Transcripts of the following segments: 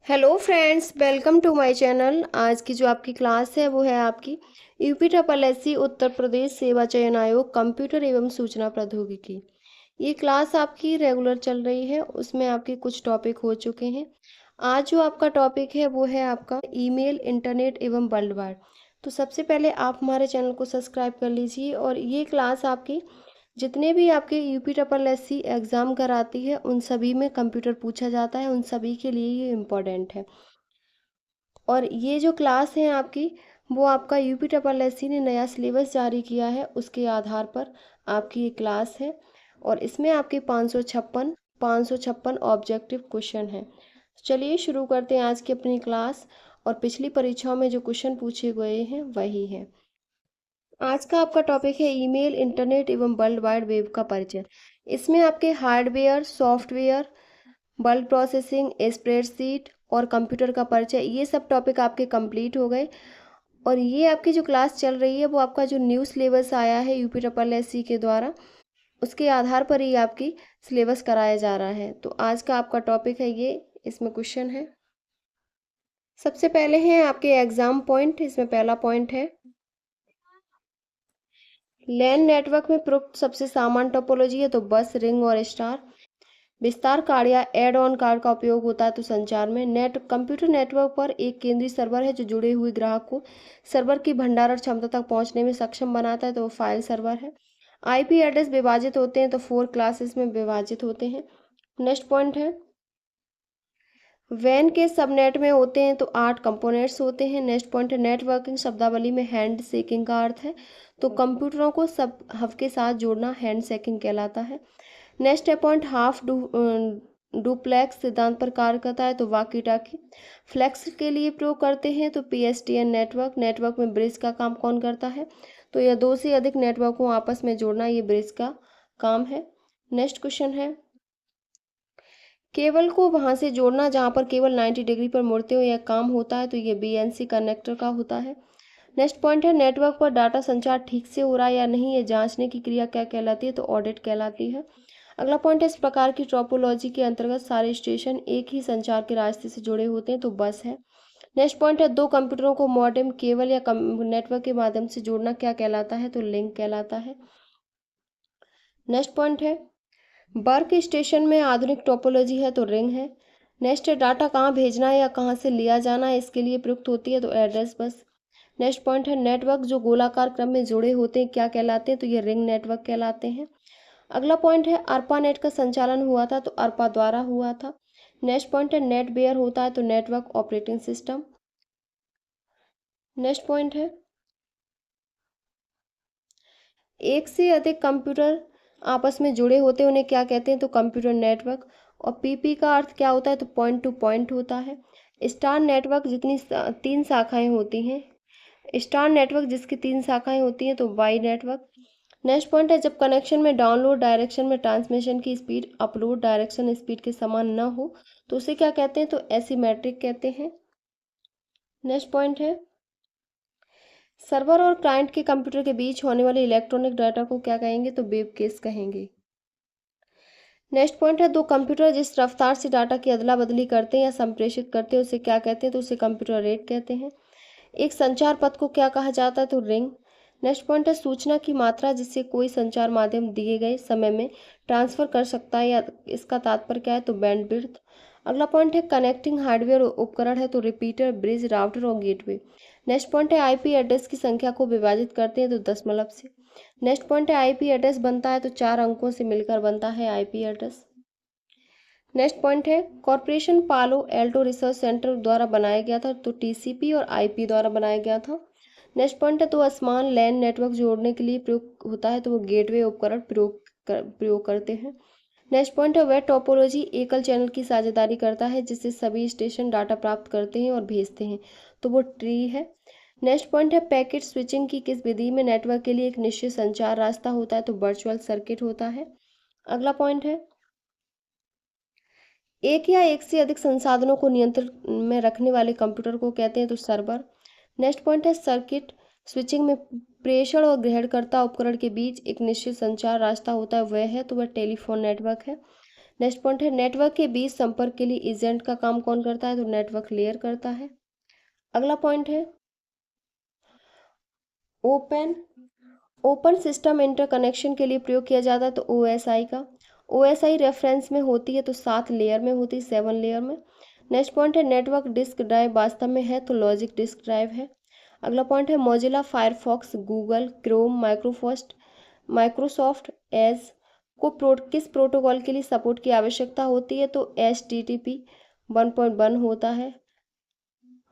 Hello friends, welcome to my channel. आज की जो आपकी क्लास है वो है आपकी UP triple SC Uttar Pradesh सेवा चयन आयोग कंप्यूटर एवं सूचना प्रौद्योगिकी। ये क्लास आपकी रेगुलर चल रही है, उसमें आपके कुछ टॉपिक हो चुके हैं। आज जो आपका टॉपिक है वो है आपका ईमेल, इंटरनेट एवं वर्ल्ड वाइड। तो सबसे पहले आप हमारे चैनल को सब्सक्राइब कर लीजिए। और ये क्लास आपकी जितने भी आपके यूपी ट्रिपल एससी एग्ज़ाम कराती है उन सभी में कंप्यूटर पूछा जाता है, उन सभी के लिए ये इम्पोर्टेंट है। और ये जो क्लास है आपकी, वो आपका यूपी ट्रिपल एससी ने नया सिलेबस जारी किया है, उसके आधार पर आपकी ये क्लास है। और इसमें आपके 556 ऑब्जेक्टिव क्वेश्चन हैं। चलिए शुरू करते हैं आज की अपनी क्लास। और पिछली परीक्षाओं में जो क्वेश्चन पूछे गए हैं वही हैं। आज का आपका टॉपिक है ईमेल, इंटरनेट एवं वर्ल्ड वाइड वेब का परिचय। इसमें आपके hardware, software, bulk processing, spreadsheet और कंप्यूटर का परिचय, ये सब टॉपिक आपके कंप्लीट हो गए। और ये आपकी जो क्लास चल रही है वो आपका जो न्यू सिलेबस आया है यूपी ट्रिपल एससी के द्वारा, उसके आधार पर ही आपकी सिलेबस कराया जा रहा है। तो आज का आपका टॉपिक है ये, इसमें क्वेश्चन है। सबसे पहले हैं आपके एग्जाम पॉइंट। इसमें पहला पॉइंट है, लैन नेटवर्क में प्रयुक्त सबसे सामान्य टोपोलॉजी है तो बस, रिंग और स्टार। विस्तार कार्ड या एड ऑन कार्ड का उपयोग होता है तो संचार में। कंप्यूटर नेटवर्क पर एक केंद्रीय सर्वर है जो जुड़े हुए ग्राहक को सर्वर की भंडारण क्षमता तक पहुंचने में सक्षम बनाता है तो वो फाइल सर्वर है। आईपी एड्रेस विभाजित होते हैं तो 4 क्लासेस में विभाजित होते हैं। नेक्स्ट पॉइंट है, वैन के सबनेट में होते हैं तो 8 कंपोनेंट्स होते हैं। नेक्स्ट पॉइंट है, नेटवर्किंग शब्दावली में हैंड शेकिंग का अर्थ है तो कंप्यूटरों को सब हब के साथ जोड़ना हैंड शेकिंग कहलाता है। नेक्स्ट है पॉइंट, हाफ डुप्लेक्स सिद्धांत पर कार्य करता है तो वाकी टाकी। फ्लेक्स के लिए प्रयोग करते हैं तो पीएसटीएन नेटवर्क। नेटवर्क में ब्रिज का काम कौन करता है तो यह 2 से अधिक नेटवर्क को आपस में जोड़ना, ये ब्रिज का काम है। नेक्स्ट क्वेश्चन है, केबल को वहां से जोड़ना जहां पर केबल 90 डिग्री पर मुड़ते हो यह काम होता है तो ये बीएनसी कनेक्टर का होता है। नेक्स्ट पॉइंट है, नेटवर्क पर डाटा संचार ठीक से हो रहा है या नहीं ये जांचने की क्रिया क्या कहलाती है तो ऑडिट कहलाती है। अगला पॉइंट है, इस प्रकार की टोपोलॉजी के अंतर्गत सारे स्टेशन एक ही संचार के रास्ते से जुड़े होते हैं तो बस है। नेक्स्ट पॉइंट है, दो कंप्यूटरों को मॉडेम, केबल या नेटवर्क के माध्यम से जोड़ना क्या कहलाता है तो लिंक कहलाता है। नेक्स्ट पॉइंट है, वर्क स्टेशन में आधुनिक टोपोलॉजी है तो रिंग है। नेक्स्ट है, डाटा कहाँ भेजना है या कहाँ से लिया जाना है इसके लिए प्रयुक्त होती है तो एड्रेस बस। नेक्स्ट पॉइंट है, नेटवर्क जो गोलाकार क्रम में जुड़े होते हैं क्या कहलाते हैं तो ये रिंग नेटवर्क कहलाते हैं। अगला पॉइंट है, अर्पानेट का संचालन हुआ था तो अर्पा द्वारा हुआ था। नेक्स्ट पॉइंट है, नेट बेयर होता है तो network operating system. Next point है, एक से अधिक कंप्यूटर आपस में जुड़े होते हैं उन्हें क्या कहते हैं तो कंप्यूटर नेटवर्क। और पीपी का अर्थ क्या होता है तो पॉइंट टू पॉइंट होता है। स्टार नेटवर्क जितनी 3 शाखाएं होती हैं, स्टार नेटवर्क जिसकी 3 शाखाएं होती हैं तो वाई नेटवर्क। नेक्स्ट पॉइंट है, जब कनेक्शन में डाउनलोड डायरेक्शन में ट्रांसमिशन की स्पीड अपलोड डायरेक्शन स्पीड के समान न हो तो उसे क्या कहते हैं तो एसिमेट्रिक कहते हैं। नेक्स्ट पॉइंट है, सर्वर और क्लाइंट के कंप्यूटर के बीच होने वाले इलेक्ट्रॉनिक डाटा को क्या कहेंगे तो वेब केस कहेंगे। नेक्स्ट पॉइंट है, दो कंप्यूटर जिस रफ्तार से डाटा की अदला बदली करते हैं या संप्रेषित करते हैं उसे क्या कहते हैं तो उसे कंप्यूटर रेट कहते हैं। एक संचार पथ को क्या कहा जाता है तो रिंग। नेक्स्ट पॉइंट है, सूचना की मात्रा जिससे कोई संचार माध्यम दिए गए समय में ट्रांसफर कर सकता है या इसका तात्पर्य क्या है तो बैंडविड्थ। अगला पॉइंट है, कनेक्टिंग हार्डवेयर उपकरण है तो रिपीटर, ब्रिज, राउटर और गेटवे। नेक्स्ट पॉइंट है, आईपी एड्रेस की संख्या को विभाजित करते हैं तो दशमलव से। नेक्स्ट पॉइंट है, आईपी एड्रेस बनता है तो 4 अंकों से मिलकर बनता है आईपी एड्रेस। नेक्स्ट पॉइंट है, कॉरपोरेशन पालो एल्टो रिसर्च सेंटर द्वारा बनाया गया था तो टीसीपी और आईपी द्वारा बनाया गया था। नेक्स्ट पॉइंट है, तो असमान लैन नेटवर्क जोड़ने के लिए प्रयोग होता है तो वो गेटवे उपकरण प्रयोग करते हैं। नेक्स्ट पॉइंट है, वह टोपोलॉजी एकल चैनल की साझेदारी करता है जिससे सभी स्टेशन डाटा प्राप्त करते हैं और भेजते हैं तो वो ट्री है। नेक्स्ट पॉइंट है, पैकेट स्विचिंग की किस विधि में नेटवर्क के लिए एक निश्चित संचार रास्ता होता है तो वर्चुअल सर्किट होता है। अगला पॉइंट है, एक या एक से अधिक संसाधनों को नियंत्रण में रखने वाले कंप्यूटर को कहते हैं तो सर्वर। नेक्स्ट पॉइंट है, सर्किट स्विचिंग में प्रेषण और ग्रहणकर्ता उपकरण के बीच एक निश्चित संचार रास्ता होता है वह है तो वह टेलीफोन नेटवर्क है। नेक्स्ट पॉइंट है नेटवर्क के बीच संपर्क के लिए एजेंट का काम कौन करता है, तो नेटवर्क लेयर करता है। अगला पॉइंट है ओपन ओपन सिस्टम इंटरकनेक्शन के लिए प्रयोग किया जाता है, तो ओएसआई का। ओएसआई रेफरेंस में होती है तो 7 लेयर में होती है, 7 लेयर में। नेक्स्ट पॉइंट है नेटवर्क डिस्क ड्राइव वास्तव में है, तो लॉजिक डिस्क ड्राइव है। अगला पॉइंट है Mozilla Firefox, Google Chrome, Microsoft Edge को किस प्रोटोकॉल के लिए सपोर्ट की आवश्यकता होती है, तो HTTP 1.1 होता है,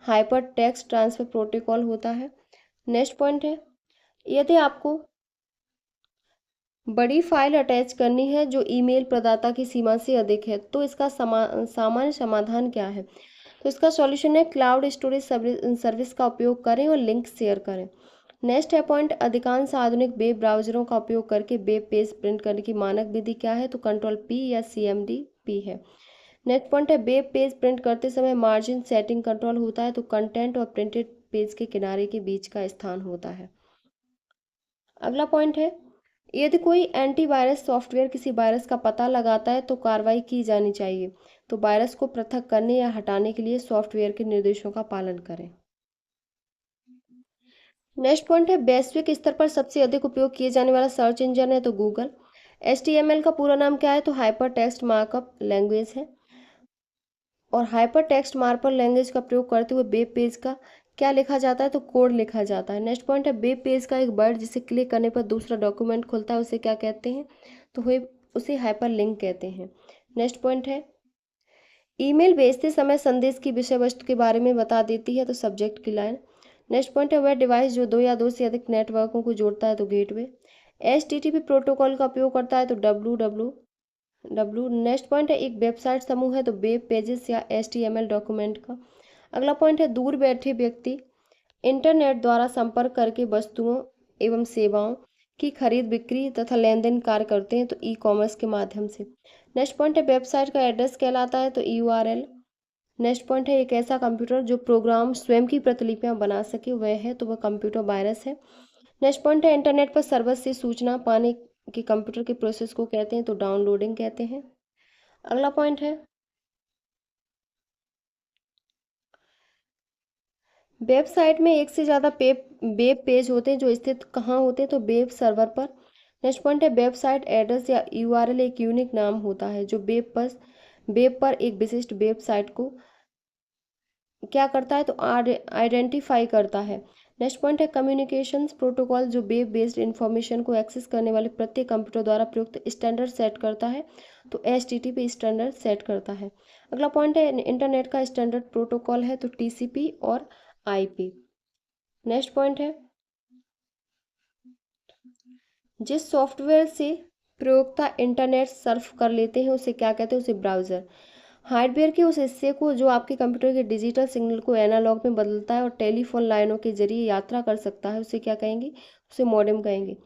हाइपर टेक्स्ट ट्रांसफर प्रोटोकॉल होता है। नेक्स्ट पॉइंट है यदि आपको बड़ी फाइल अटैच करनी है जो ईमेल प्रदाता की सीमा से अधिक है, तो इसका सामान्य समाधान क्या है, तो इसका सॉल्यूशन है क्लाउड स्टोरेज सर्विस का उपयोग करें और लिंक शेयर करें। नेक्स्ट है पॉइंट अधिकांश आधुनिक वेब ब्राउजरों का उपयोग करके वेब पेज प्रिंट करने की मानक विधि क्या है, तो Ctrl+P या CMD+P है। नेक्स्ट पॉइंट है वेब पेज प्रिंट करते समय मार्जिन सेटिंग कंट्रोल होता है, तो कंटेंट और प्रिंटेड पेज के किनारे के बीच का स्थान होता है। अगला पॉइंट है यदि कोई एंटीवायरस सॉफ्टवेयर किसी वायरस का पता लगाता है तो कार्रवाई की जानी चाहिए, तो वायरस को पृथक करने या हटाने के लिए सॉफ्टवेयर के निर्देशों का पालन करें। नेक्स्ट पॉइंट है वैश्विक स्तर पर सबसे अधिक उपयोग किए जाने वाला सर्च इंजन है, तो गूगल। HTML का पूरा नाम क्या है, तो हाइपर टेक्स्ट मार्कअप लैंग्वेज है। और हाइपर टेक्स्ट मार्कअप लैंग्वेज का प्रयोग करते हुए वेब पेज का क्या लिखा जाता है, तो कोड लिखा जाता है। नेक्स्ट पॉइंट है वेब पेज का एक वर्ड जिसे क्लिक करने पर दूसरा डॉक्यूमेंट खुलता है उसे क्या कहते हैं, तो वे उसे हाइपर लिंक कहते हैं। नेक्स्ट पॉइंट है ईमेल भेजते समय संदेश की विषय वस्तु के बारे में बता देती है, तो सब्जेक्ट की लाइन। नेक्स्ट पॉइंट है वह डिवाइस जो 2 या 2 से अधिक नेटवर्कों को जोड़ता है, तो गेटवे। HTTP प्रोटोकॉल का उपयोग करता है, तो WWW। नेक्स्ट पॉइंट है एक वेबसाइट समूह है, तो वेब पेजेस या HTML डॉक्यूमेंट का। अगला पॉइंट है दूर बैठे व्यक्ति इंटरनेट द्वारा संपर्क करके वस्तुओं एवं सेवाओं की खरीद बिक्री तथा लेन देन कार्य करते हैं, तो ई-कॉमर्स के माध्यम से। नेक्स्ट पॉइंट है वेबसाइट का एड्रेस कहलाता है, तो URL। नेक्स्ट पॉइंट है एक ऐसा कंप्यूटर जो प्रोग्राम स्वयं की प्रतिलिपियां बना सके वह है, तो वह कंप्यूटर वायरस है। नेक्स्ट पॉइंट है इंटरनेट पर सर्वर से सूचना पाने के कंप्यूटर के प्रोसेस को कहते हैं, तो डाउनलोडिंग कहते हैं। अगला पॉइंट है वेबसाइट में एक से ज़्यादा वेब पेज होते हैं जो स्थित कहाँ होते हैं, तो वेब सर्वर पर। नेक्स्ट पॉइंट है वेबसाइट एड्रेस या URL एक यूनिक नाम होता है जो वेब पर एक विशिष्ट वेबसाइट को क्या करता है, तो आइडेंटिफाई करता है। नेक्स्ट पॉइंट है कम्युनिकेशंस प्रोटोकॉल जो वेब बेस्ड इंफॉर्मेशन को एक्सेस करने वाले प्रत्येक कंप्यूटर द्वारा प्रयुक्त स्टैंडर्ड सेट करता है, तो HTTP स्टैंडर्ड सेट करता है। अगला पॉइंट है इंटरनेट का स्टैंडर्ड प्रोटोकॉल है, तो TCP और IP। नेक्स्ट पॉइंट है जिस सॉफ्टवेयर से प्रयोक्ता इंटरनेट सर्फ कर लेते हैं उसे क्या कहते हैं, उसे ब्राउज़र। हार्डवेयर के उस हिस्से को जो आपके कंप्यूटर के डिजिटल सिग्नल को एनालॉग में बदलता है और टेलीफोन लाइनों के जरिए यात्रा कर सकता है उसे क्या कहेंगे, उसे मॉडेम कहेंगे।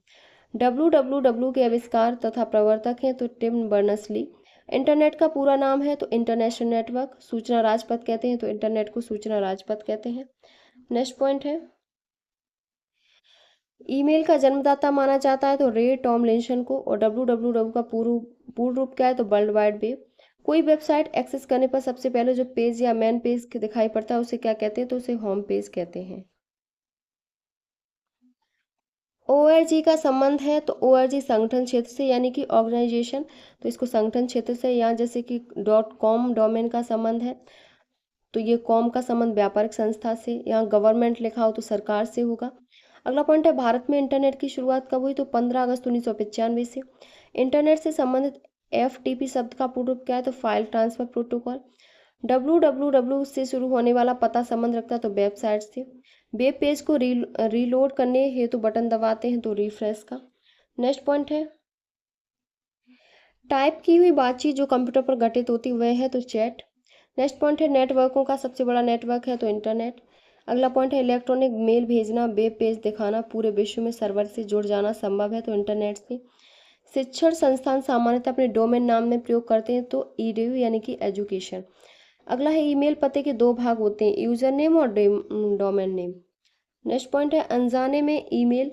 WWW के आविष्कार तथा प्रवर्तक हैं, तो टिम बर्नर्स-ली। इंटरनेट का पूरा नाम है, तो इंटरनेशनल नेटवर्क। सूचना राजपथ कहते हैं, तो इंटरनेट को सूचना राजपथ कहते हैं। नेक्स्ट पॉइंट है ईमेल का जन्मदाता माना जाता है, तो रे टॉमलिंसन को। और WWW का पूर्ण रूप क्या है, तो वर्ल्ड वाइड वेब। कोई वेबसाइट एक्सेस करने पर सबसे पहले जो पेज या मेन पेज दिखाई पड़ता है उसे क्या कहते हैं, तो उसे होम पेज कहते हैं। ORG का संबंध है, तो ORG संगठन क्षेत्र से यानी कि ऑर्गेनाइजेशन, तो इसको संगठन क्षेत्र से। यहाँ जैसे कि .com डोमेन का संबंध है, तो ये कॉम का संबंध व्यापारिक संस्था से। यहाँ गवर्नमेंट लिखा हो तो सरकार से होगा। अगला पॉइंट है भारत में इंटरनेट की शुरुआत कब हुई, तो 15 अगस्त 1995 से। इंटरनेट से संबंधित FTP शब्द का पूर्ण रूप क्या है, तो फाइल ट्रांसफर प्रोटोकॉल। WWW से शुरू होने वाला पता संबंध रखता है, तो वेबसाइट से। वेब पेज को रीलोड करने हेतु बटन दबाते हैं, तो रिफ्रेश का। नेक्स्ट पॉइंट है टाइप की हुई बातचीत जो कंप्यूटर पर घटित होती वह है, तो चैट। नेक्स्ट पॉइंट है नेटवर्कों का सबसे बड़ा नेटवर्क है, तो इंटरनेट। अगला पॉइंट है इलेक्ट्रॉनिक मेल भेजना, वेब पेज दिखाना, पूरे विश्व में सर्वर से जुड़ जाना संभव है, तो इंटरनेट से। शिक्षण संस्थान सामान्यतः अपने डोमेन नाम में प्रयोग करते हैं, तो EDU यानी कि एजुकेशन। अगला है ईमेल पते के 2 भाग होते हैं, यूजर नेम और डोमेन नेम। नेक्स्ट पॉइंट है अनजाने में ईमेल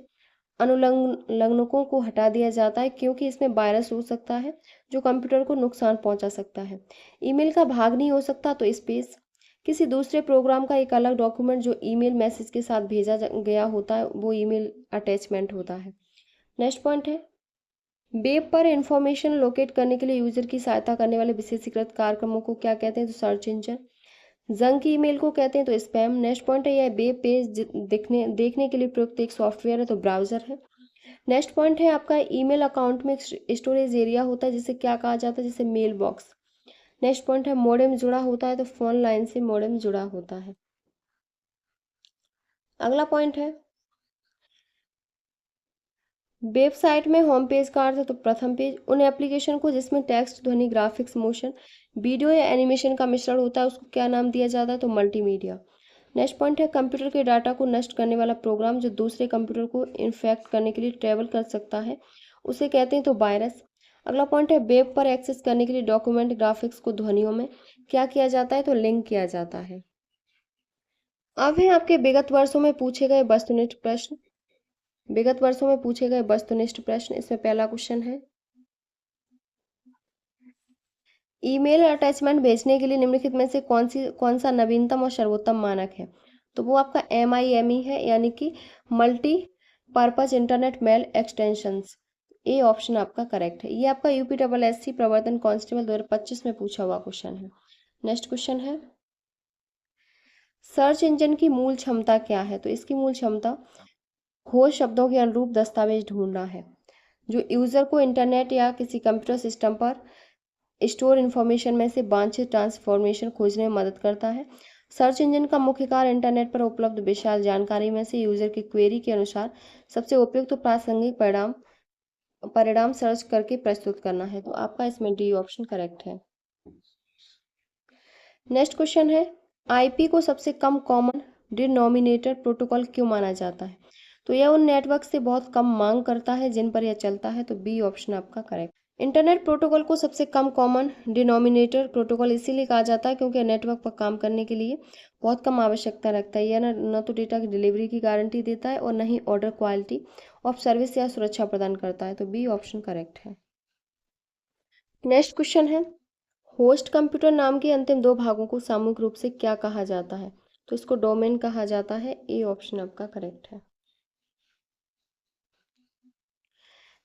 अनुलग्नकों को हटा दिया जाता है क्योंकि इसमें वायरस हो सकता है जो कंप्यूटर को नुकसान पहुंचा सकता है। ईमेल का भाग नहीं हो सकता तो स्पेस। किसी दूसरे प्रोग्राम का एक अलग डॉक्यूमेंट जो ईमेल मैसेज के साथ भेजा गया होता है वो ईमेल अटैचमेंट होता है। नेक्स्ट पॉइंट है, वेब पर इंफॉर्मेशन लोकेट करने के लिए यूजर की सहायता करने वाले विशेषीकृत कार्यक्रमों को क्या कहते हैं? तो सर्च इंजन। जंक ईमेल को कहते हैं तो स्पैम। नेक्स्ट पॉइंट है, यह वेब पेज देखने के लिए प्रयुक्त एक सॉफ्टवेयर है तो ब्राउजर है। नेक्स्ट पॉइंट है आपका, ईमेल अकाउंट में स्टोरेज एरिया होता है जिसे क्या कहा जाता है? जिसे मेल बॉक्स। नेक्स्ट पॉइंट है, मॉडेम जुड़ा होता है तो फोन लाइन से मॉडेम जुड़ा होता है। अगला पॉइंट है, वेबसाइट में होम पेज का अर्थ है तो प्रथम पेज। उन एप्लीकेशन को जिसमें टेक्स्ट, ध्वनि, ग्राफिक्स, मोशन, वीडियो या एनिमेशन का मिश्रण होता है उसको क्या नाम दिया जाता है? तो मल्टीमीडिया। नेक्स्ट पॉइंट है, कंप्यूटर के डाटा को नष्ट करने वाला प्रोग्राम जो दूसरे कंप्यूटर को इन्फेक्ट करने के लिए ट्रेवल कर सकता है उसे कहते हैं तो वायरस। अगला पॉइंट है, वेब पर एक्सेस करने के लिए डॉक्यूमेंट, ग्राफिक्स को ध्वनियों में क्या किया जाता है? तो लिंक किया जाता है। अब है आपके विगत वर्षों में पूछे गए वस्तुनिष्ठ प्रश्न। विगत वर्षों में पूछे गए वस्तुनिष्ठ प्रश्न, इसमें पहला क्वेश्चन है, ईमेल अटैचमेंट भेजने के लिए निम्नलिखित में से कौन सा नवीनतम और सर्वोत्तम मानक है? तो वो आपका MIME है, यानी कि multi purpose internet mail extensions. A option आपका करेक्ट है। ये आपका UPSSC प्रवर्तन कांस्टेबल 2025 में पूछा हुआ क्वेश्चन है। नेक्स्ट क्वेश्चन है, सर्च इंजन की मूल क्षमता क्या है? तो इसकी मूल क्षमता खोज शब्दों के अनुरूप दस्तावेज ढूंढना है जो यूजर को इंटरनेट या किसी कंप्यूटर सिस्टम पर स्टोर इन्फॉर्मेशन में से वांछित ट्रांसफॉर्मेशन खोजने में मदद करता है। सर्च इंजन का मुख्य कार्य इंटरनेट पर उपलब्ध विशाल जानकारी में से यूजर की क्वेरी के अनुसार सबसे उपयुक्त प्रासंगिक परिणाम सर्च करके प्रस्तुत करना है। तो आपका इसमें डी ऑप्शन करेक्ट है। नेक्स्ट क्वेश्चन है, IP को सबसे कम कॉमन डिनोमिनेटर प्रोटोकॉल क्यों माना जाता है? तो यह उन नेटवर्क से बहुत कम मांग करता है जिन पर यह चलता है। तो बी ऑप्शन आपका करेक्ट। इंटरनेट प्रोटोकॉल को सबसे कम कॉमन डिनोमिनेटर प्रोटोकॉल इसीलिए कहा जाता है क्योंकि नेटवर्क पर काम करने के लिए बहुत कम आवश्यकता रखता है। यह न तो डेटा की डिलीवरी की गारंटी देता है और न ही ऑर्डर क्वालिटी ऑफ सर्विस या सुरक्षा प्रदान करता है। तो बी ऑप्शन करेक्ट है। नेक्स्ट क्वेश्चन है, होस्ट कंप्यूटर नाम के अंतिम दो भागों को सामूहिक रूप से क्या कहा जाता है? तो इसको डोमेन कहा जाता है। ए ऑप्शन आपका करेक्ट है।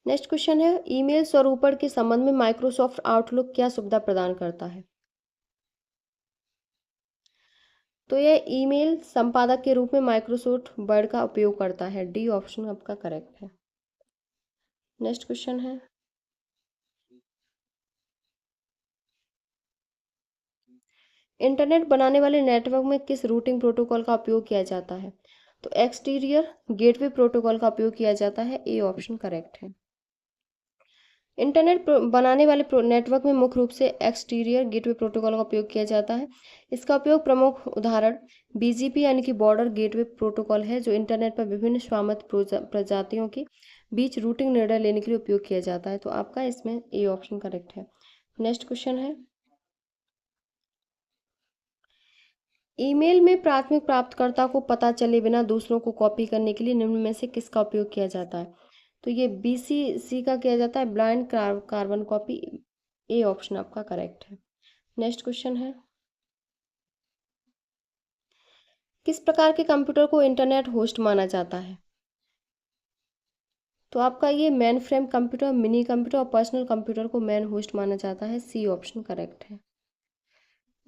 नेक्स्ट क्वेश्चन है, ईमेल स्वरूपण के संबंध में माइक्रोसॉफ्ट आउटलुक क्या सुविधा प्रदान करता है? तो यह ईमेल संपादक के रूप में माइक्रोसॉफ्ट वर्ड का उपयोग करता है। डी ऑप्शन आपका करेक्ट है। नेक्स्ट क्वेश्चन है, इंटरनेट बनाने वाले नेटवर्क में किस रूटिंग प्रोटोकॉल का उपयोग किया जाता है? तो एक्सटीरियर गेटवे प्रोटोकॉल का उपयोग किया जाता है। ए ऑप्शन करेक्ट है। बनाने वाले नेटवर्क में मुख्य रूप से एक्सटीरियर गेटवे प्रोटोकॉल का उपयोग किया जाता है। इसका उपयोग प्रमुख उदाहरण BGP यानी कि बॉर्डर गेटवे प्रोटोकॉल है जो इंटरनेट पर विभिन्न स्वामित्व प्रजातियों के बीच रूटिंग निर्णय लेने के लिए उपयोग किया जाता है। तो आपका इसमें ए ऑप्शन करेक्ट है। नेक्स्ट क्वेश्चन है, ईमेल में प्राथमिक प्राप्तकर्ता को पता चले बिना दूसरों को कॉपी करने के लिए निम्न में से किसका उपयोग किया जाता है? तो ये BCC का किया जाता है, ब्लाइंड कार्बन कॉपी। ए ऑप्शन आपका करेक्ट है। नेक्स्ट क्वेश्चन है, किस प्रकार के कंप्यूटर को इंटरनेट होस्ट माना जाता है? तो आपका ये main frame computer, mini computer और पर्सनल कंप्यूटर को मेन होस्ट माना जाता है। सी ऑप्शन करेक्ट है।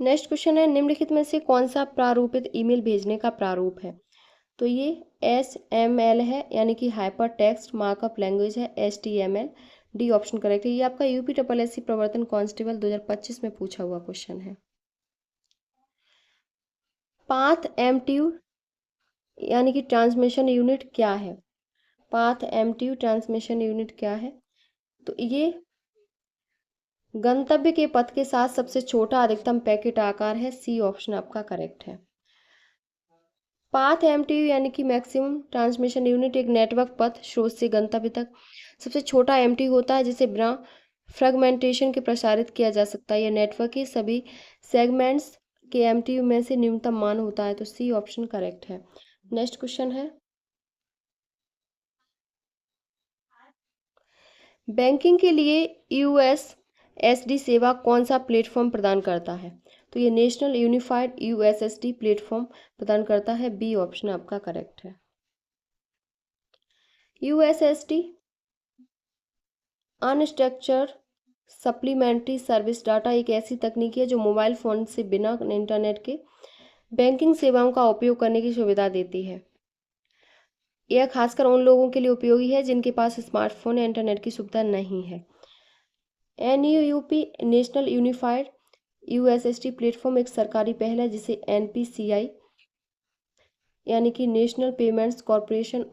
नेक्स्ट क्वेश्चन है, निम्नलिखित में से कौन सा प्रारूपित ईमेल भेजने का प्रारूप है? तो ये HML है, यानी कि हाइपर टेक्स्ट मार्कअप लैंग्वेज है। HTML। डी ऑप्शन करेक्ट है। ये आपका UPSSC प्रवर्तन कांस्टेबल 2025 में पूछा हुआ क्वेश्चन है। पाथ MTU यानी कि ट्रांसमिशन यूनिट क्या है? पाथ MTU ट्रांसमिशन यूनिट क्या है? तो ये गंतव्य के पथ के साथ सबसे छोटा अधिकतम पैकेट आकार है। सी ऑप्शन आपका करेक्ट है। पाथ MTU यानी कि मैक्सिमम ट्रांसमिशन यूनिट एक नेटवर्क पथ स्रोत से गंतव्य तक सबसे छोटा MTU होता है जिसे बिना फ्रेगमेंटेशन के प्रसारित किया जा सकता है। यह नेटवर्क के सभी सेगमेंट्स के MTU में से न्यूनतम मान होता है। तो सी ऑप्शन करेक्ट है। नेक्स्ट क्वेश्चन है, बैंकिंग के लिए यूएसएसडी सेवा कौन सा प्लेटफॉर्म प्रदान करता है? तो ये नेशनल यूनिफाइड यूएसएसडी प्लेटफॉर्म प्रदान करता है। बी ऑप्शन आपका करेक्ट है। USSD unstructured supplementary service data एक ऐसी तकनीक है जो मोबाइल फ़ोन से बिना इंटरनेट के बैंकिंग सेवाओं का उपयोग करने की सुविधा देती है। यह खासकर उन लोगों के लिए उपयोगी है जिनके पास स्मार्टफोन या इंटरनेट की सुविधा नहीं है। एनयूयूपी नेशनल यूनिफाइड यूएसएसडी प्लेटफॉर्म एक सरकारी पहल है जिसे एनपीसीआई यानी कि national payments corporation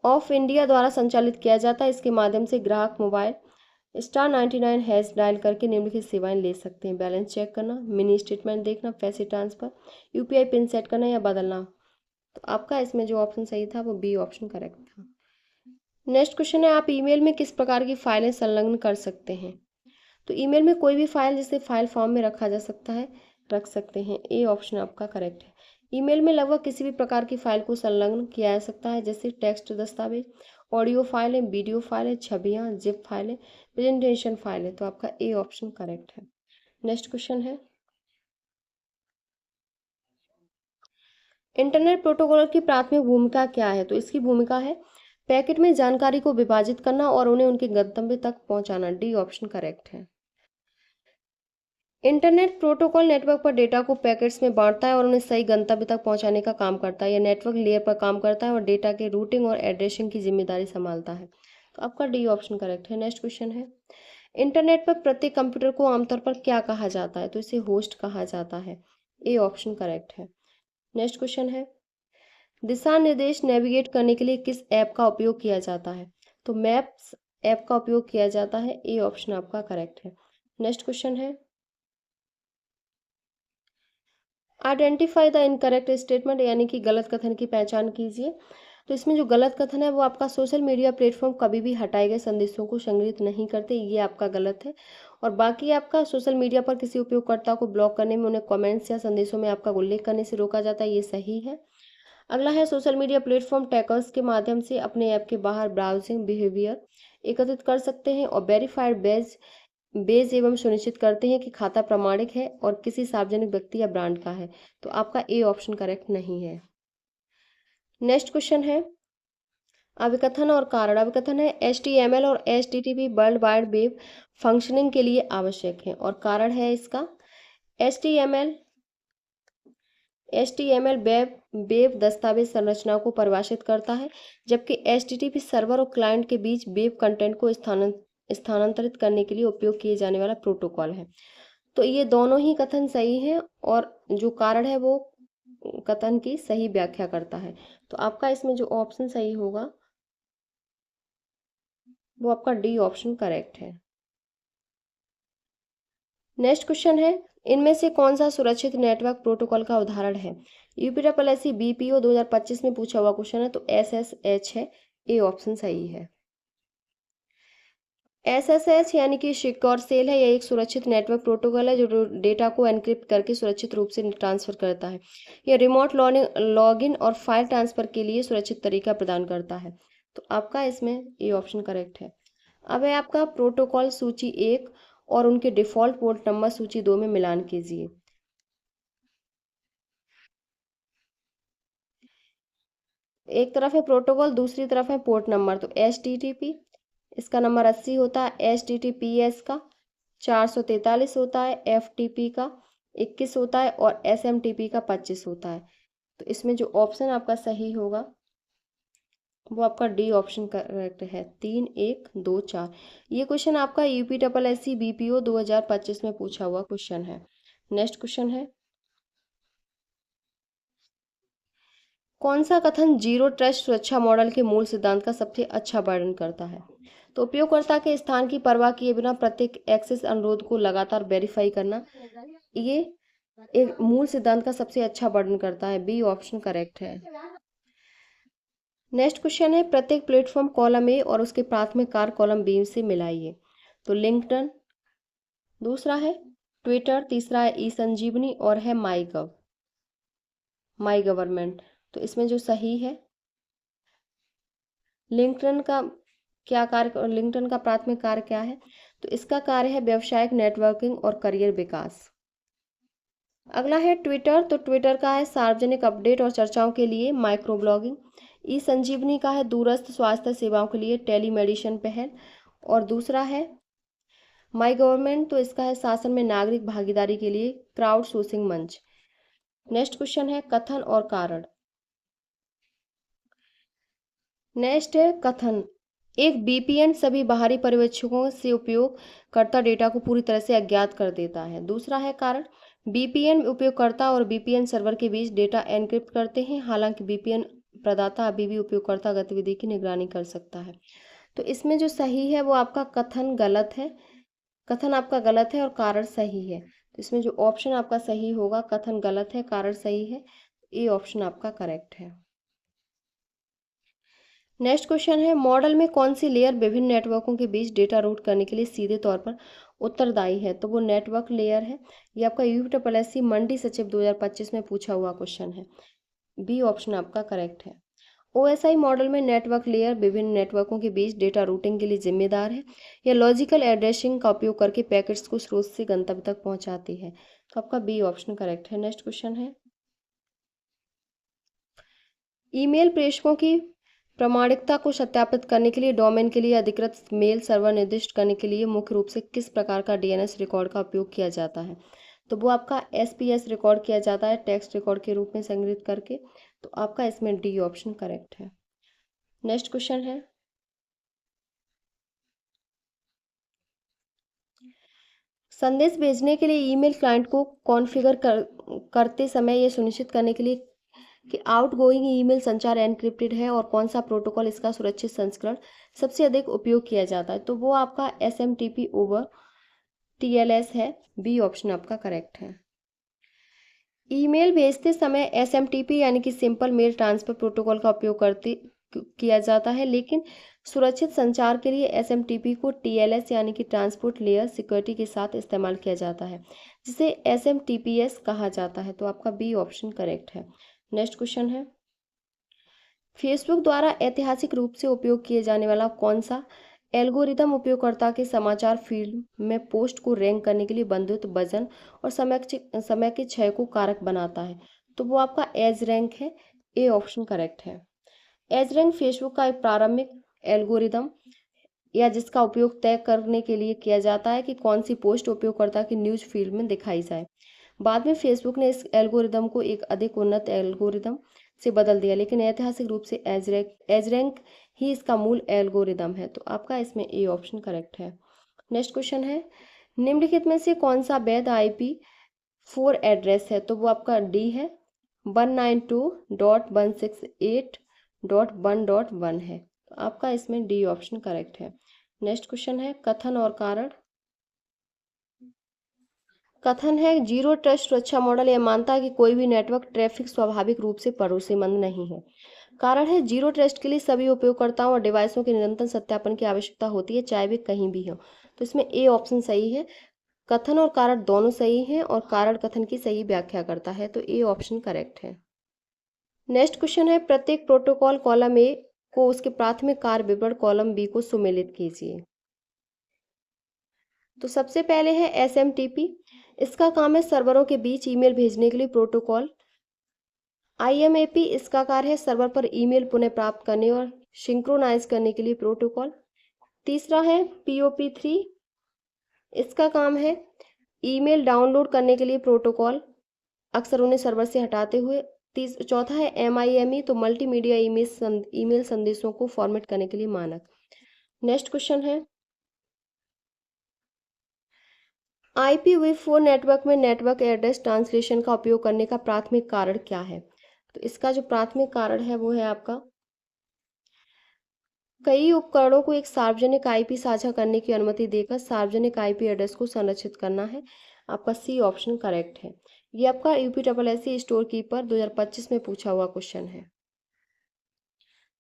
of India द्वारा संचालित किया जाता है। इसके माध्यम से ग्राहक मोबाइल *99# डायल करके निम्नलिखित सेवाएं ले सकते हैं: बैलेंस चेक करना, मिनी स्टेटमेंट देखना, पैसे ट्रांसफर, यूपीआई पिन सेट करना या बदलना। तो आपका इसमें जो ऑप्शन सही था वो बी ऑप्शन करेक्ट था। नेक्स्ट क्वेश्चन है, आप ईमेल में किस प्रकार की फाइलें संलग्न कर सकते हैं? तो ईमेल में कोई भी फाइल जिसे फाइल फॉर्म में रखा जा सकता है रख सकते हैं। ए ऑप्शन आपका करेक्ट है। ईमेल में लगभग किसी भी प्रकार की फाइल को संलग्न किया जा सकता है, जैसे टेक्स्ट दस्तावेज, ऑडियो फाइलें, वीडियो फाइलें, छवियां, जिप फाइलें, प्रेजेंटेशन फाइलें। तो आपका ए ऑप्शन करेक्ट है। नेक्स्ट क्वेश्चन है, इंटरनेट प्रोटोकॉल की प्राथमिक भूमिका क्या है? तो इसकी भूमिका है पैकेट में जानकारी को विभाजित करना और उन्हें उनके गंतव्य तक पहुंचाना। डी ऑप्शन करेक्ट है। इंटरनेट प्रोटोकॉल नेटवर्क पर डेटा को पैकेट्स में बांटता है और उन्हें सही गंतव्य तक पहुंचाने का काम करता है। यह नेटवर्क लेयर पर काम करता है और डेटा के रूटिंग और एड्रेसिंग की जिम्मेदारी संभालता है। तो आपका डी ऑप्शन करेक्ट है। नेक्स्ट क्वेश्चन है, इंटरनेट पर प्रत्येक कंप्यूटर को आमतौर पर क्या कहा जाता है? तो इसे होस्ट कहा जाता है। ए ऑप्शन करेक्ट है। नेक्स्ट क्वेश्चन है, दिशा निर्देश नेविगेट करने के लिए किस ऐप का उपयोग किया जाता है? तो मैप्स ऐप का उपयोग किया जाता है। ए ऑप्शन आपका करेक्ट है। नेक्स्ट क्वेश्चन है, आइडेंटिफाई द इनकरेक्ट स्टेटमेंट यानी कि गलत कथन की पहचान कीजिए। तो इसमें जो गलत कथन है वो आपका सोशल मीडिया प्लेटफॉर्म कभी भी हटाए गए संदेशों को संग्रहित नहीं करते, ये आपका गलत है। और बाकी आपका सोशल मीडिया पर किसी उपयोगकर्ता को ब्लॉक करने में उन्हें कमेंट्स या संदेशों में आपका उल्लेख करने से रोका जाता है, ये सही है। अगला है, सोशल मीडिया प्लेटफॉर्म टैकर्स के माध्यम से अपने ऐप के बाहर ब्राउजिंग बिहेवियर एकत्रित कर सकते हैं और वेरीफाइड बेज एवं सुनिश्चित करते हैं कि खाता प्रामाणिक है और किसी सार्वजनिक व्यक्ति या ब्रांड का है। तो आपका ए ऑप्शन करेक्ट नहीं है। नेक्स्ट क्वेश्चन है, अभिकथन और कारण। अभिकथन है HTML और HTTP world wide web functioning के लिए आवश्यक है और कारण है इसका HTML वेब दस्तावेज संरचना को परिभाषित करता है, जबकि HTTP सर्वर और क्लाइंट के बीच वेब कंटेंट को स्थानांतरित करने के लिए उपयोग किए जाने वाला प्रोटोकॉल है। तो ये दोनों ही कथन सही हैं और जो कारण है वो कथन की सही व्याख्या करता है। तो आपका इसमें जो ऑप्शन सही होगा वो आपका डी ऑप्शन करेक्ट है। नेक्स्ट क्वेश्चन है, इनमें से कौन सा सुरक्षित नेटवर्क प्रोटोकॉल का उदाहरण है? यूपीएससी बीपीओ 2025 में पूछा हुआ क्वेश्चन है, तो SSH है। ए ऑप्शन सही है। SSH यानी कि सिक्योर सेल है। यह एक सुरक्षित नेटवर्क प्रोटोकॉल है जो डेटा को एनक्रिप्ट करके सुरक्षित रूप से ट्रांसफर करता है। यह रिमोट लॉगिन और फाइल ट्रांसफर के लिए सुरक्षित तरीका प्रदान करता है। तो आपका इसमें ए ऑप्शन करेक्ट है। अब है आपका प्रोटोकॉल सूची 1 और उनके डिफ़ॉल्ट पोर्ट नंबर सूची 2 में मिलान कीजिए। एक तरफ है प्रोटोकॉल, दूसरी तरफ है पोर्ट नंबर। तो HTTP इसका नंबर 80 होता है, HTTPS का 443 होता है, FTP का 21 होता है और SMTP का 25 होता है। तो इसमें जो ऑप्शन आपका सही होगा वो आपका डी ऑप्शन करेक्ट है, 3 1 2 4। ये क्वेश्चन आपका UPSSC BPO 2025 में पूछा हुआ क्वेश्चन है। नेक्स्ट क्वेश्चन है, कौन सा कथन जीरो ट्रस्ट सुरक्षा मॉडल के मूल सिद्धांत का सबसे अच्छा वर्णन करता है? तो उपयोगकर्ता के स्थान की परवाह किए बिना प्रत्येक एक्सेस अनुरोध को लगातार वेरीफाई करना, ये एक मूल सिद्धांत का सबसे अच्छा वर्णन करता है। बी ऑप्शन करेक्ट है। नेक्स्ट क्वेश्चन है, प्रत्येक प्लेटफॉर्म कॉलम ए और उसके प्राथमिक कार्य कॉलम बी से मिलाइए। तो लिंक्डइन दूसरा है, ट्विटर तीसरा है, ई संजीवनी और है माई गवर्नमेंट। तो इसमें जो सही है लिंक्डइन का क्या कार्य, लिंक्डइन का प्राथमिक कार्य क्या है? तो इसका कार्य है व्यावसायिक नेटवर्किंग और करियर विकास। अगला है ट्विटर। तो ट्विटर का है सार्वजनिक अपडेट और चर्चाओं के लिए माइक्रो ब्लॉगिंग। ई संजीवनी का है दूरस्थ स्वास्थ्य सेवाओं के लिए टेलीमेडिसिन पहल। और दूसरा है माई गवर्नमेंट। तो इसका है शासन में नागरिक भागीदारी के लिए क्राउड सोर्सिंग मंच। नेक्स्ट क्वेश्चन है कथन और कारण। नेक्स्ट है कथन। एक वीपीएन सभी बाहरी पर्यवेक्षकों से उपयोगकर्ता डेटा को पूरी तरह से अज्ञात कर देता है। दूसरा है कारण। वीपीएन उपयोगकर्ता और वीपीएन सर्वर के बीच डेटा एन्क्रिप्ट करते हैं, हालांकि वीपीएन प्रदाता अभी भी उपयोगकर्ता गतिविधि की निगरानी कर सकता है। तो इसमें जो सही है वो आपका कथन गलत है, कथन आपका गलत है और कारण सही है। तो इसमें जो ऑप्शन आपका सही होगा, कथन गलत है कारण सही है, ये ऑप्शन आपका करेक्ट है। नेक्स्ट क्वेश्चन है मॉडल में कौन सी लेयर विभिन्न नेटवर्कों के बीच डेटा रूट करने के लिए सीधे तौर पर उत्तरदायी है? तो वो नेटवर्क लेयर है। ये आपका यूपीएससी मंडी सचिव 2025 में पूछा हुआ क्वेश्चन है। बी ऑप्शन आपका करेक्ट है। ओएसआई मॉडल में नेटवर्क लेयर विभिन्न नेटवर्कों के बीच डेटा रूटिंग के लिए जिम्मेदार है। यह लॉजिकल एड्रेसिंग का उपयोग करके पैकेट्स को स्रोत से गंतव्य तक पहुंचाती है। तो आपका बी ऑप्शन करेक्ट है। नेक्स्ट क्वेश्चन है ईमेल प्रेषकों की प्रामाणिकता को सत्यापित करने के लिए डोमेन के लिए अधिकृत मेल सर्वर निर्दिष्ट करने के लिए मुख्य रूप से किस प्रकार का डीएनएस रिकॉर्ड का उपयोग किया जाता है? तो वो आपका एसपीएस रिकॉर्ड किया जाता है, टेक्स्ट रिकॉर्ड के रूप में संग्रहित करके। तो आपका इसमें डी ऑप्शन करेक्ट है। नेक्स्ट क्वेश्चन है संदेश भेजने के लिए ईमेल क्लाइंट को कॉन्फ़िगर करते समय यह सुनिश्चित करने के लिए कि आउटगोइंग ईमेल संचार एन्क्रिप्टेड है और कौन सा प्रोटोकॉल इसका सुरक्षित संस्करण सबसे अधिक उपयोग किया जाता है? तो वो आपका SMTP ओवर TLS है। बी ऑप्शन आपका करेक्ट है। ईमेल भेजते समय SMTP यानी कि सिंपल मेल ट्रांसफर प्रोटोकॉल का उपयोग किया जाता है, लेकिन सुरक्षित संचार के लिए SMTP को TLS यानी कि ट्रांसपोर्ट लेयर सिक्योरिटी के साथ इस्तेमाल किया जाता है, जिसे SMTPS कहा जाता है। तो आपका बी ऑप्शन करेक्ट है। नेक्स्ट क्वेश्चन है फेसबुक द्वारा ऐतिहासिक रूप से उपयोग किए जाने वाला कौन सा एल्गोरिदम उपयोगकर्ता के समाचार फीड में पोस्ट को रैंक करने के लिए बंधुत्व वजन और समय के क्षय को कारक बनाता है? तो वो आपका एज रैंक है। ए ऑप्शन करेक्ट है। एज रैंक फेसबुक का एक प्रारंभिक एल्गोरिदम या जिसका उपयोग तय करने के लिए किया जाता है कि कौन सी पोस्ट उपयोगकर्ता की न्यूज फील्ड में दिखाई जाए। बाद में फेसबुक ने इस एल्गोरिदम को एक अधिक उन्नत एल्गोरिदम से बदल दिया, लेकिन ऐतिहासिक रूप से एज रैंक ही इसका मूल एल्गोरिदम है। तो आपका इसमें ए ऑप्शन करेक्ट है। नेक्स्ट क्वेश्चन है निम्नलिखित में से कौन सा वैध IP4 एड्रेस है? तो वो आपका डी है, 192.168.1.1 है। तो आपका इसमें डी ऑप्शन करेक्ट है। नेक्स्ट क्वेश्चन है कथन और कारण। कथन है जीरो ट्रस्ट सुरक्षा मॉडल यह मानता है कि कोई भी नेटवर्क ट्रैफिक स्वाभाविक रूप से भरोसेमंद नहीं है। कारण है जीरो ट्रस्ट के लिए सभी उपयोगकर्ताओं और डिवाइसों के निरंतर सत्यापन की आवश्यकता होती है, चाहे वे कहीं भी हो। तो इसमें ए ऑप्शन सही है। कथन और कारण दोनों सही हैं और कारण कथन की सही व्याख्या करता है। तो ए ऑप्शन करेक्ट है। नेक्स्ट क्वेश्चन है प्रत्येक प्रोटोकॉल कॉलम ए को उसके प्राथमिक कार्य विवरण कॉलम बी को सुमेलित कीजिए। तो सबसे पहले है SMTP। इसका काम है सर्वरों के बीच ईमेल भेजने के लिए प्रोटोकॉल। IMAP इसका कार्य है सर्वर पर ईमेल पुनः प्राप्त करने और सिंक्रोनाइज करने के लिए प्रोटोकॉल। तीसरा है POP3। इसका काम है ईमेल डाउनलोड करने के लिए प्रोटोकॉल, अक्सर उन्हें सर्वर से हटाते हुए। चौथा है MIME, तो मल्टीमीडिया ईमेल संदेशों को फॉर्मेट करने के लिए मानक। नेक्स्ट क्वेश्चन है IPv4 नेटवर्क में नेटवर्क एड्रेस ट्रांसलेशन का उपयोग करने का प्राथमिक कारण क्या है? तो इसका जो प्राथमिक कारण है वो है आपका कई उपकरणों को एक सार्वजनिक IP साझा करने की अनुमति देकर सार्वजनिक IP एड्रेस को संरक्षित करना है। आपका सी ऑप्शन करेक्ट है। ये आपका UPSSC स्टोर कीपर 2025 में पूछा हुआ क्वेश्चन है।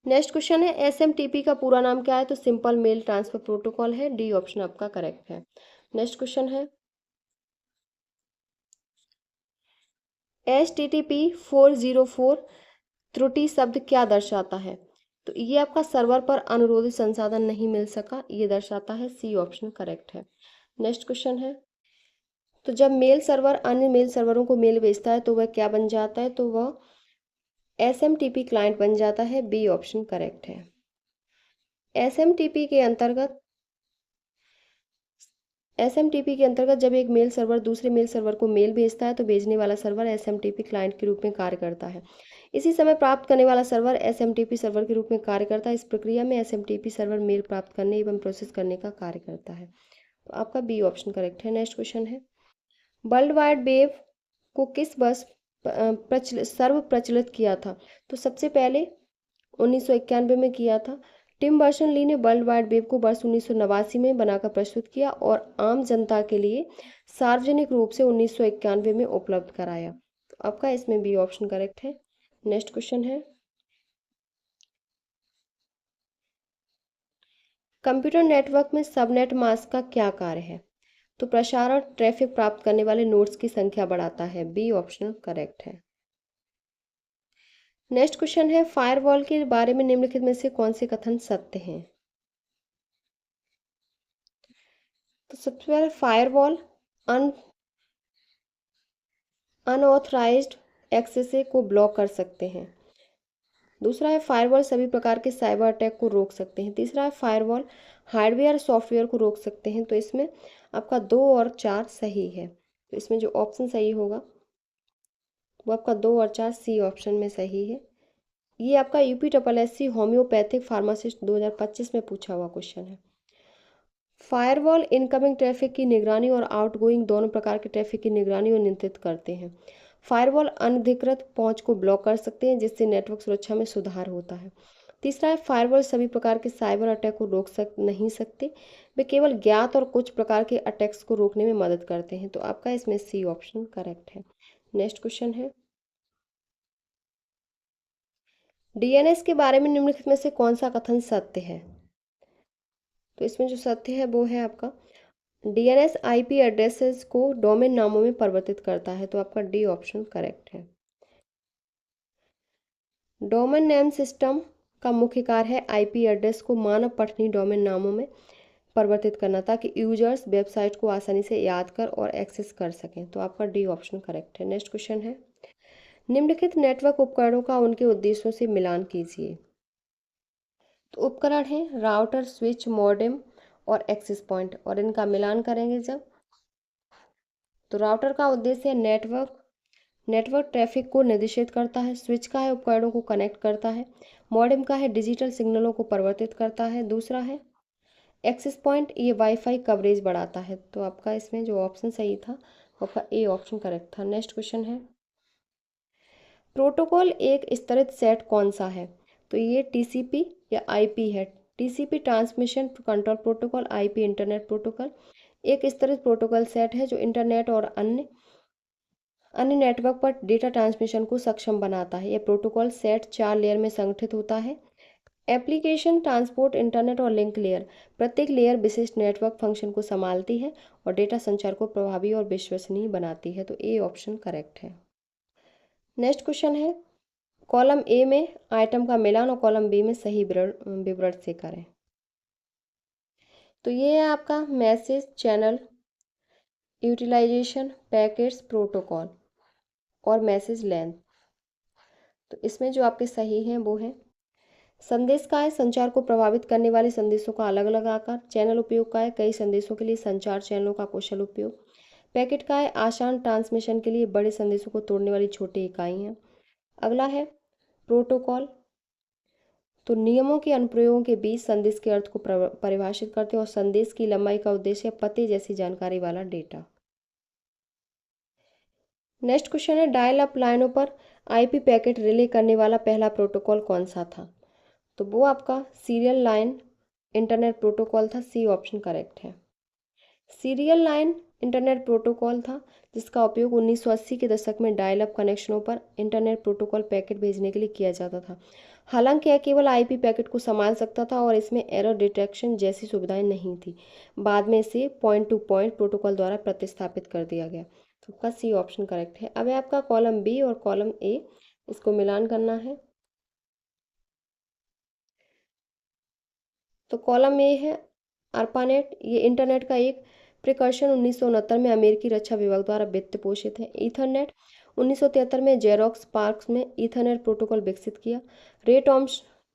नेक्स्ट क्वेश्चन है SMTP का पूरा नाम क्या है? तो सिंपल मेल ट्रांसफर प्रोटोकॉल है। डी ऑप्शन आपका करेक्ट है। नेक्स्ट क्वेश्चन है HTTP 404 त्रुटि शब्द क्या दर्शाता है? तो ये आपका सर्वर पर अनुरोधित संसाधन नहीं मिल सका, ये दर्शाता है। सी ऑप्शन करेक्ट है। नेक्स्ट क्वेश्चन है, तो जब मेल सर्वर अन्य मेल सर्वरों को मेल भेजता है तो वह क्या बन जाता है? तो वह एसएमटीपी क्लाइंट बन जाता है। बी ऑप्शन करेक्ट है। एसएमटीपी के अंतर्गत एसएमटीपी के अंतर्गत जब एक मेल सर्वर दूसरे मेल सर्वर को मेल भेजता है तो भेजने वाला सर्वर एसएमटीपी क्लाइंट के रूप में कार्य करता है। इसी समय प्राप्त करने वाला सर्वर एसएमटीपी सर्वर के रूप में कार्य करता है। इस प्रक्रिया में एसएमटीपी सर्वर मेल प्राप्त करने एवं प्रोसेस करने का कार्य करता है। तो आपका बी ऑप्शन करेक्ट है। नेक्स्ट क्वेश्चन है, वर्ल्ड वाइड वेब को किस वर्ष सर्व प्रचलित किया था? तो सबसे पहले 1991 में किया था। टिम बर्नर्स ली ने वर्ल्ड वाइड वेब को वर्ष 1989 में बनाकर प्रस्तुत किया और आम जनता के लिए सार्वजनिक रूप से 1991 में उपलब्ध कराया। तो आपका इसमें बी ऑप्शन करेक्ट है। नेक्स्ट क्वेश्चन है, कंप्यूटर नेटवर्क में सबनेट मास्क का क्या कार्य है? तो प्रसारण ट्रैफिक प्राप्त करने वाले नोड्स की संख्या बढ़ाता है। बी ऑप्शन करेक्ट है। नेक्स्ट क्वेश्चन है, फायरवॉल के बारे में निम्नलिखित में से कौन से कथन सत्य हैं? तो सबसे पहले फायरवॉल अनऑथराइज्ड एक्सेस को ब्लॉक कर सकते हैं। दूसरा है फायरवॉल सभी प्रकार के साइबर अटैक को रोक सकते हैं। तीसरा है फायरवॉल हार्डवेयर सॉफ्टवेयर को रोक सकते हैं। तो इसमें आपका 2 और 4 सही है। तो इसमें जो ऑप्शन सही होगा वो आपका 2 और 4 सी ऑप्शन में सही है। ये आपका यूपीएससी होम्योपैथिक फार्मासिस्ट 2025 में पूछा हुआ क्वेश्चन है। फायरवॉल इनकमिंग ट्रैफिक की निगरानी और आउटगोइंग दोनों प्रकार के ट्रैफिक की निगरानी और नियंत्रित करते हैं। फायरवॉल अनधिकृत पहुंच को ब्लॉक कर सकते हैं जिससे नेटवर्क सुरक्षा में सुधार होता है। तीसरा है फायरवॉल सभी प्रकार के साइबर अटैक को रोक नहीं सकते, वे केवल ज्ञात और कुछ प्रकार के अटैक्स को रोकने में मदद करते हैं। तो आपका इसमें सी ऑप्शन करेक्ट है। नेक्स्ट क्वेश्चन है, डीएनएस के बारे में निम्नलिखित में से कौन सा कथन सत्य है? तो इसमें जो सत्य है वो है आपका डीएनएस आईपी एड्रेसेस को डोमेन नामों में परिवर्तित करता है। तो आपका डी ऑप्शन करेक्ट है। डोमेन नेम सिस्टम का मुख्य कार्य है आईपी एड्रेस को मानव पठनीय डोमेन नामों में परिवर्तित करना ताकि यूजर्स वेबसाइट को आसानी से याद कर और एक्सेस कर सकें। तो आपका डी ऑप्शन करेक्ट है। नेक्स्ट क्वेश्चन है, निम्नलिखित नेटवर्क उपकरणों का उनके उद्देश्यों से मिलान कीजिए। तो उपकरण हैं राउटर, स्विच, मॉडेम और एक्सेस पॉइंट, और इनका मिलान करेंगे जब, तो राउटर का उद्देश्य है नेटवर्क ट्रैफिक को निर्देशित करता है। स्विच का है उपकरणों को कनेक्ट करता है। मॉडेम का है डिजिटल सिग्नलों को परिवर्तित करता है। दूसरा है एक्सेस पॉइंट, ये वाईफाई कवरेज बढ़ाता है। तो आपका इसमें जो ऑप्शन सही था वो आपका ए ऑप्शन करेक्ट था। नेक्स्ट क्वेश्चन है, प्रोटोकॉल एक स्तरित सेट कौन सा है? तो ये टीसीपी या आईपी है। TCP transmission control protocol, IP internet protocol. एक स्तरित प्रोटोकॉल सेट है जो इंटरनेट और अन्य नेटवर्क पर डेटा ट्रांसमिशन को सक्षम बनाता है। यह प्रोटोकॉल सेट 4 लेयर में संगठित होता है। एप्लीकेशन, ट्रांसपोर्ट, इंटरनेट और लिंक लेयर, प्रत्येक लेयर विशिष्ट नेटवर्क फंक्शन को संभालती है और डेटा संचार को प्रभावी और विश्वसनीय बनाती है। तो ए ऑप्शन करेक्ट है। नेक्स्ट क्वेश्चन है, कॉलम ए में आइटम का मिलान और कॉलम बी में सही विवरण से करें। तो ये है आपका message channel utilization, packets, protocol और मैसेज लेंथ। तो इसमें जो आपके सही हैं वो है संदेश का है संचार को प्रभावित करने वाले संदेशों का अलग अलग आकार। चैनल उपयोग का है कई संदेशों के लिए संचार चैनलों का कुशल उपयोग। पैकेट का है आसान ट्रांसमिशन के लिए बड़े संदेशों को तोड़ने वाली छोटी इकाई हैं। अगला है प्रोटोकॉल, तो नियमों के अनुप्रयोगों के बीच संदेश के अर्थ को परिभाषित करते हैं और संदेश की लंबाई का उद्देश्य है पते जैसी जानकारी वाला डेटा। नेक्स्ट क्वेश्चन है, डायल अप लाइनों पर आईपी पैकेट रिले करने वाला पहला प्रोटोकॉल कौन सा था? तो वो आपका सीरियल लाइन इंटरनेट प्रोटोकॉल था। सी ऑप्शन करेक्ट है। सीरियल लाइन इंटरनेट प्रोटोकॉल था जिसका उपयोग 1980 के दशक में डायल अप कनेक्शनों पर इंटरनेट प्रोटोकॉल पैकेट भेजने के लिए किया जाता था। हालांकि यह केवल आईपी पैकेट को संभाल सकता था और इसमें एरर डिटेक्शन जैसी सुविधाएं नहीं थी। बाद में इसे पॉइंट टू पॉइंट प्रोटोकॉल द्वारा प्रतिस्थापित कर दिया गया। तो आपका सी ऑप्शन करेक्ट है। अब है आपका कॉलम बी और कॉलम ए, इसको मिलान करना है। तो कॉलम ए है ARPANET, ये इंटरनेट का एक प्रिकर्शन 1969 में अमेरिकी रक्षा विभाग द्वारा वित्त पोषित है। ईथरनेट 1973 में जेरोक्स पार्क्स में ईथरनेट प्रोटोकॉल विकसित किया।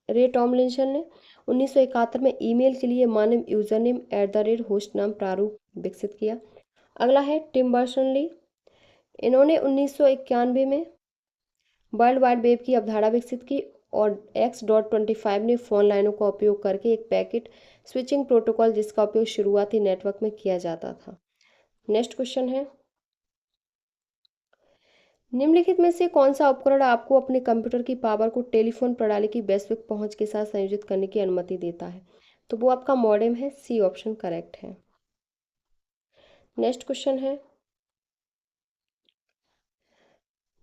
रे टॉमलिंसन ने 1971 में ईमेल के लिए मानव यूजरनेम @होस्ट नाम प्रारूप विकसित किया। अगला है टिम बर्नर्स-ली, इन्होंने 1991 में वर्ल्ड वाइड वेब की अवधारणा विकसित की और X.25 ने फोन लाइनों का उपयोग करके एक पैकेट स्विचिंग प्रोटोकॉल जिसका उपयोग शुरुआती नेटवर्क में किया जाता था। नेक्स्ट क्वेश्चन है, निम्नलिखित में से कौन सा उपकरण आपको अपने कंप्यूटर की पावर को टेलीफोन प्रणाली की वैश्विक पहुंच के साथ संयोजित करने की अनुमति देता है? तो वो आपका मॉडेम है। सी ऑप्शन करेक्ट है। नेक्स्ट क्वेश्चन है,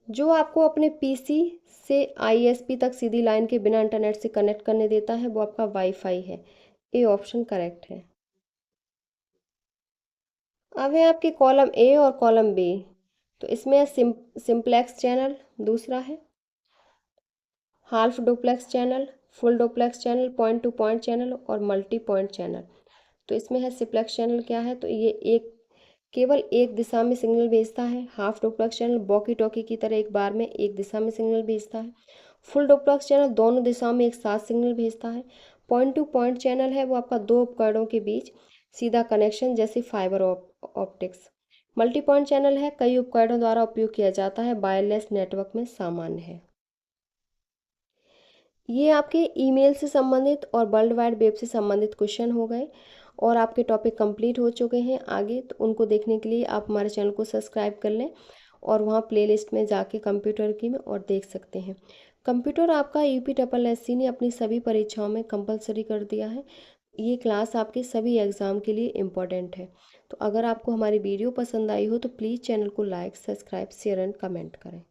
जो आपको अपने पीसी से आईएसपी तक सीधी लाइन के बिना इंटरनेट से कनेक्ट करने देता है वो आपका वाईफाई है। ए ऑप्शन करेक्ट है। अब है आपके कॉलम ए और कॉलम बी, तो इसमें है सिंप्लेक्स चैनल, दूसरा है half duplex channel, full duplex channel, point two point channel और मल्टी पॉइंट चैनल। तो इसमें है सिंप्लेक्स चैनल क्या है, तो ये एक केवल एक दिशा में सिग्नल भेजता है। Half duplex channel walkie talkie की तरह एक बार में एक दिशा में सिग्नल भेजता है। फुल डुप्लेक्स चैनल दोनों दिशाओं में एक साथ सिग्नल भेजता है। पॉइंट टू पॉइंट चैनल है वो आपका दो उपकरणों के बीच सीधा कनेक्शन जैसे fibre optics. Multi point channel है कई उपकरणों द्वारा उपयोग किया जाता है, वायरलेस नेटवर्क में सामान्य है। ये आपके ईमेल से संबंधित और वर्ल्ड वाइड वेब से संबंधित क्वेश्चन हो गए और आपके टॉपिक कंप्लीट हो चुके हैं। आगे तो उनको देखने के लिए आप हमारे चैनल को सब्सक्राइब कर लें और वहाँ प्लेलिस्ट में जाके कंप्यूटर की में और देख सकते हैं। कंप्यूटर आपका UPSSC ने अपनी सभी परीक्षाओं में कंपलसरी कर दिया है। ये क्लास आपके सभी एग्ज़ाम के लिए इम्पोर्टेंट है। तो अगर आपको हमारी वीडियो पसंद आई हो तो प्लीज़ चैनल को like, subscribe, share and comment करें।